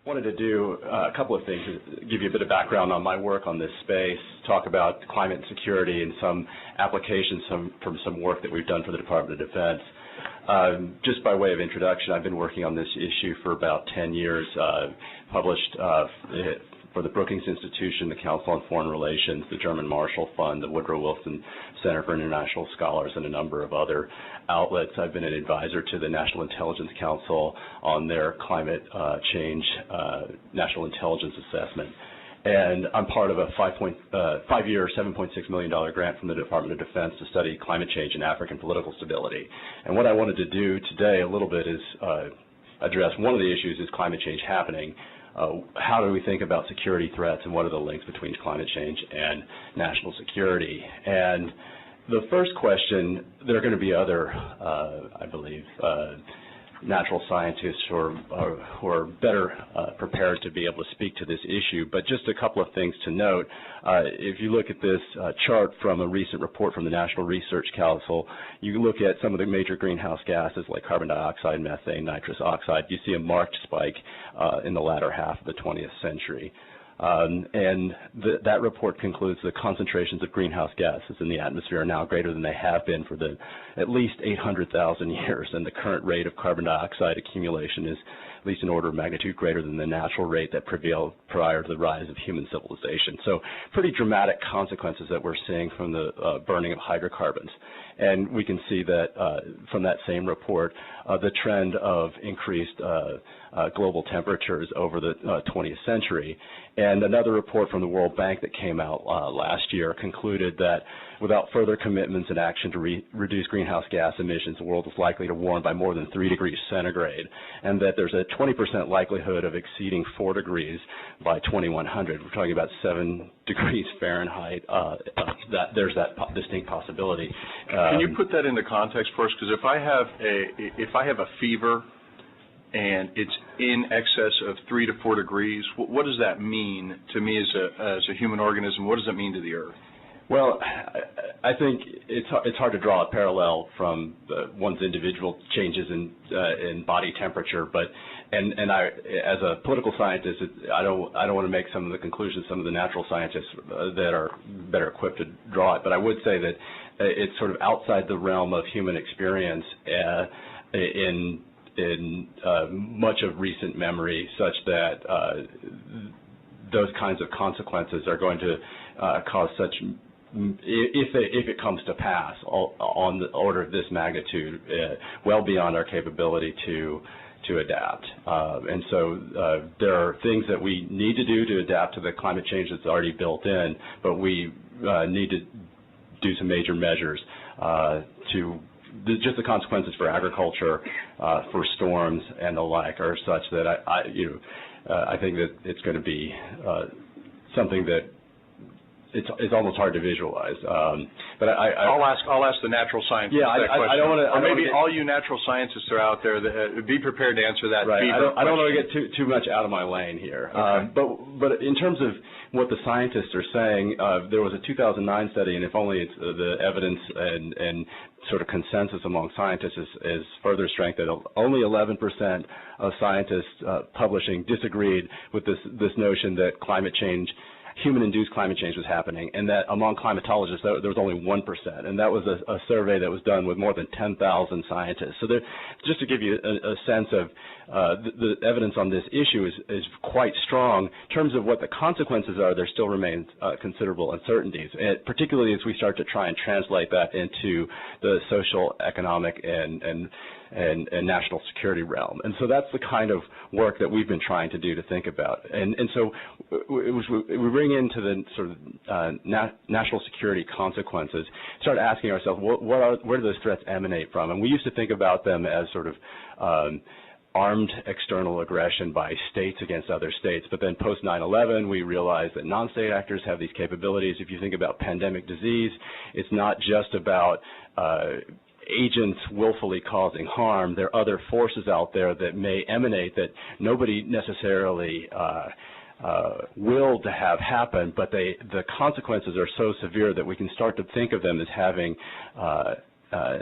Wanted to do a couple of things, give you a bit of background on my work on this space, talk about climate security and some applications from some work that we've done for the Department of Defense. Just by way of introduction, I've been working on this issue for about 10 years, published for the Brookings Institution, the Council on Foreign Relations, the German Marshall Fund, the Woodrow Wilson Center for International Scholars, and a number of other outlets. I've been an advisor to the National Intelligence Council on their climate change national intelligence assessment. And I'm part of a five-year, $7.6 million grant from the Department of Defense to study climate change and African political stability. And what I wanted to do today a little bit is address one of the issues is climate change happening. How do we think about security threats and what are the links between climate change and national security? And the first question, there are going to be other, I believe, natural scientists who are better prepared to be able to speak to this issue. But just a couple of things to note. If you look at this chart from a recent report from the National Research Council, you look at some of the major greenhouse gases like carbon dioxide, methane, nitrous oxide, you see a marked spike in the latter half of the 20th century. That report concludes the concentrations of greenhouse gases in the atmosphere are now greater than they have been for at least 800,000 years, and the current rate of carbon dioxide accumulation is at least an order of magnitude greater than the natural rate that prevailed prior to the rise of human civilization. So pretty dramatic consequences that we're seeing from the burning of hydrocarbons. And we can see that from that same report, the trend of increased global temperatures over the 20th century. And another report from the World Bank that came out last year concluded that without further commitments and action to reduce greenhouse gas emissions, the world is likely to warm by more than 3 degrees centigrade, and that there's a 20% likelihood of exceeding 4 degrees by 2100. We're talking about 7 degrees Fahrenheit. There's that distinct possibility. Can you put that into context for us? Because if I have a fever and it's in excess of 3 to 4 degrees, what does that mean to me as a human organism? What does that mean to the Earth? Well, I think it's hard to draw a parallel from one's individual changes in body temperature, but I, as a political scientist, I don't want to make some of the conclusions some of the natural scientists that are better equipped to draw it. But I would say that it's sort of outside the realm of human experience in much of recent memory, such that those kinds of consequences are going to cause such, if it comes to pass, on the order of this magnitude, well beyond our capability to adapt. And so there are things that we need to do to adapt to the climate change that's already built in, but we need to do some major measures to just the consequences for agriculture, for storms and the like are such that I think that it's going to be something that it's almost hard to visualize. But I'll ask the natural scientists that question. I don't want to. Or maybe all you natural scientists are out there that be prepared to answer that. Right. I don't want to get too much out of my lane here. Okay. But in terms of what the scientists are saying, there was a 2009 study, and if only it's the evidence and sort of consensus among scientists is further strengthened. Only 11% of scientists publishing disagreed with this notion that climate change, human-induced climate change, was happening, and that among climatologists there was only 1%, and that was a survey that was done with more than 10,000 scientists. So just to give you a sense of the evidence on this issue is quite strong. In terms of what the consequences are, there still remains considerable uncertainties, particularly as we start to try and translate that into the social, economic, and national security realm. And so that's the kind of work that we've been trying to do to think about. And so we bring into the sort of national security consequences, start asking ourselves, where do those threats emanate from? And we used to think about them as sort of armed external aggression by states against other states. But then post 9/11, we realized that non-state actors have these capabilities. If you think about pandemic disease, it's not just about agents willfully causing harm. There are other forces out there that may emanate that nobody necessarily willed to have happen, but the consequences are so severe that we can start to think of them as having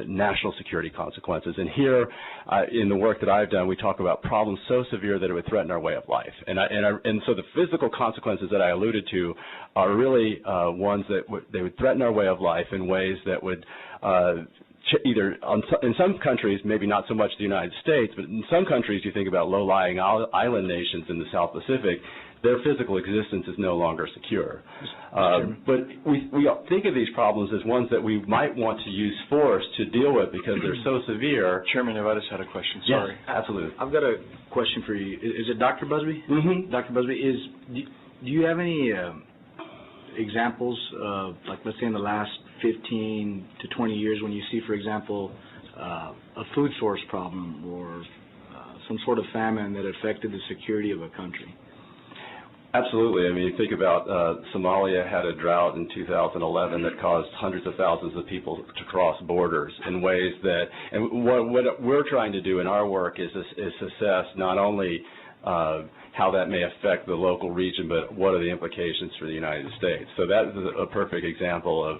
national security consequences. And here, in the work that I've done, we talk about problems so severe that it would threaten our way of life. And so the physical consequences that I alluded to are really ones that they would threaten our way of life in ways that would either in some countries, maybe not so much the United States, but in some countries, you think about low-lying island nations in the South Pacific, their physical existence is no longer secure. But we think of these problems as ones that we might want to use force to deal with because they're so severe. Chairman Nevadas had a question. Sorry. Yes, absolutely. I've got a question for you. Is it Dr. Busby? Mm-hmm. Dr. Busby, do you have any examples of, like, let's say in the last 15 to 20 years when you see, for example, a food source problem or some sort of famine that affected the security of a country? Absolutely. I mean, you think about Somalia had a drought in 2011 that caused hundreds of thousands of people to cross borders in ways that, and what we're trying to do in our work is assess not only how that may affect the local region, but what are the implications for the United States. So that is a perfect example of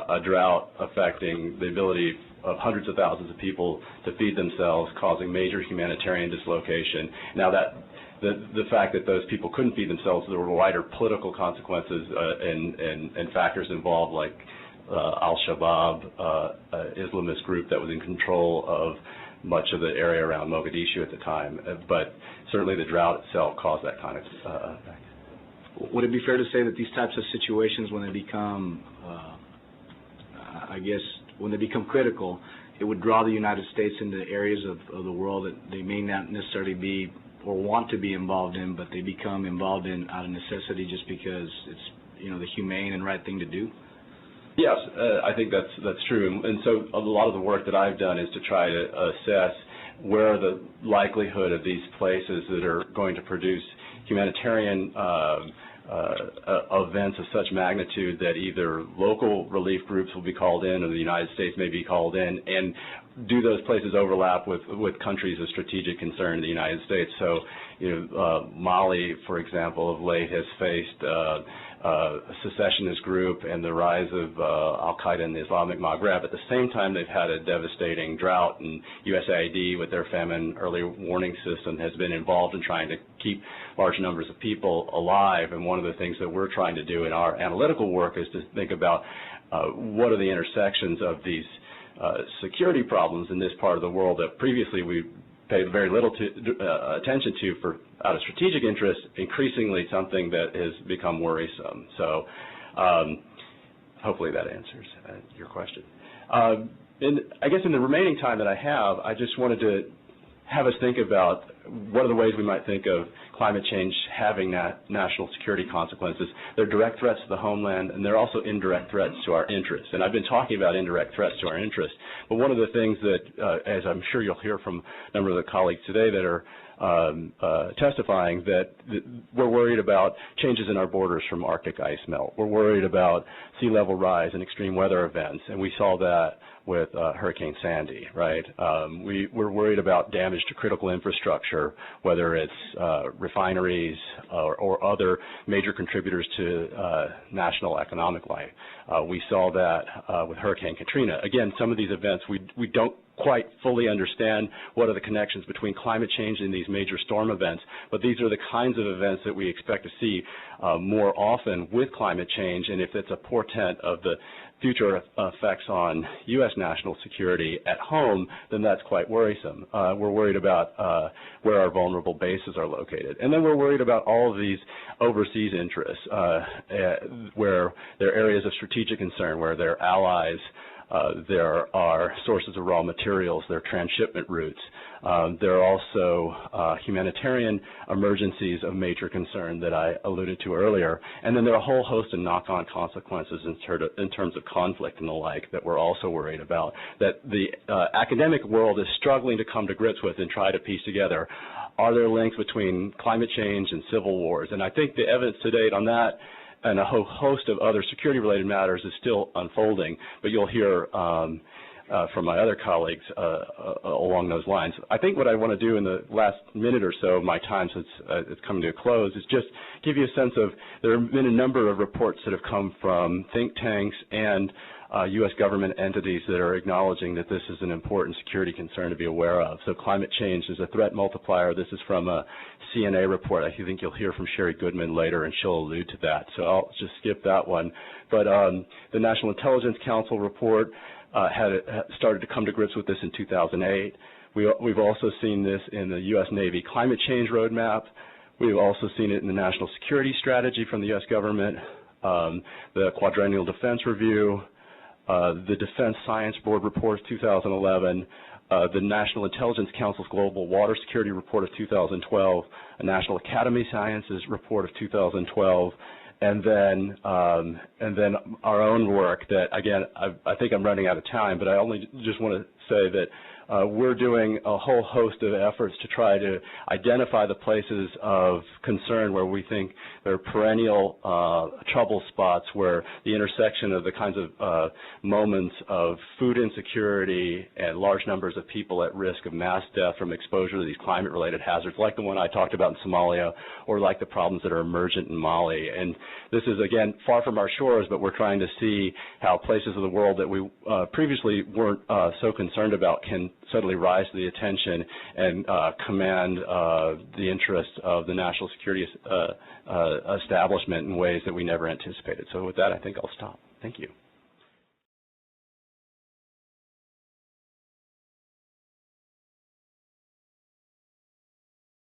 a drought affecting the ability of hundreds of thousands of people to feed themselves, causing major humanitarian dislocation. Now the fact that those people couldn't feed themselves, there were wider political consequences and factors involved, like Al-Shabaab, Islamist group that was in control of much of the area around Mogadishu at the time. But certainly the drought itself caused that kind of effect. Would it be fair to say that these types of situations, when they become, when they become critical, it would draw the United States into areas of the world that they may not necessarily be or want to be involved in, but they become involved in out of necessity just because it's, the humane and right thing to do? Yes, I think that's true. And so a lot of the work that I've done is to try to assess where the likelihood of these places that are going to produce humanitarian events of such magnitude that either local relief groups will be called in or the United States may be called in, and do those places overlap with countries of strategic concern in the United States. So, Mali, for example, of late has faced a secessionist group and the rise of al-Qaeda in the Islamic Maghreb. At the same time, they've had a devastating drought, and USAID, with their famine early warning system, has been involved in trying to keep large numbers of people alive. And one of the things that we're trying to do in our analytical work is to think about what are the intersections of these security problems in this part of the world that previously we paid very little attention to out of strategic interest, increasingly something that has become worrisome. So hopefully that answers your question. And I guess in the remaining time that I have, I just wanted to have us think about what are the ways we might think of climate change having national security consequences. They're direct threats to the homeland, and they're also indirect threats to our interests. And I've been talking about indirect threats to our interests. But one of the things that, as I'm sure you'll hear from a number of the colleagues today that are testifying, that we're worried about changes in our borders from Arctic ice melt. We're worried about sea level rise and extreme weather events, and we saw that with Hurricane Sandy, right? We're worried about damage to critical infrastructure, whether it's refineries or other major contributors to national economic life. We saw that with Hurricane Katrina. Again, some of these events we don't quite fully understand what are the connections between climate change and these major storm events, but these are the kinds of events that we expect to see more often with climate change, and if it's a portent of the future effects on U.S. national security at home, then that's quite worrisome. We're worried about where our vulnerable bases are located. And then we're worried about all of these overseas interests, where there are areas of strategic concern, where there are allies, there are sources of raw materials, there are transshipment routes. There are also humanitarian emergencies of major concern that I alluded to earlier. And then there are a whole host of knock-on consequences in terms of conflict and the like that we're also worried about, that the academic world is struggling to come to grips with and try to piece together. Are there links between climate change and civil wars? And I think the evidence to date on that and a whole host of other security-related matters is still unfolding, but you'll hear from my other colleagues along those lines. I think what I want to do in the last minute or so of my time, since it's coming to a close, is just give you a sense of there have been a number of reports that have come from think tanks and U.S. government entities that are acknowledging that this is an important security concern to be aware of. So climate change is a threat multiplier. This is from a CNA report. I think you'll hear from Sherry Goodman later, and she'll allude to that. So I'll just skip that one. But the National Intelligence Council report had started to come to grips with this in 2008. We've also seen this in the U.S. Navy Climate Change Roadmap. We've also seen it in the National Security Strategy from the U.S. government, the Quadrennial Defense Review, the Defense Science Board Report of 2011, the National Intelligence Council's Global Water Security Report of 2012, a National Academy Sciences Report of 2012, and then our own work that, again, I think I'm running out of time, but I only just want to say that we're doing a whole host of efforts to try to identify the places of concern where we think there are perennial trouble spots, where the intersection of the kinds of moments of food insecurity and large numbers of people at risk of mass death from exposure to these climate-related hazards, like the one I talked about in Somalia, or like the problems that are emergent in Mali. And this is, again, far from our shores, but we're trying to see how places of the world that we previously weren't so concerned about can suddenly rise to the attention and command the interests of the national security establishment in ways that we never anticipated. So with that, I think I'll stop. Thank you.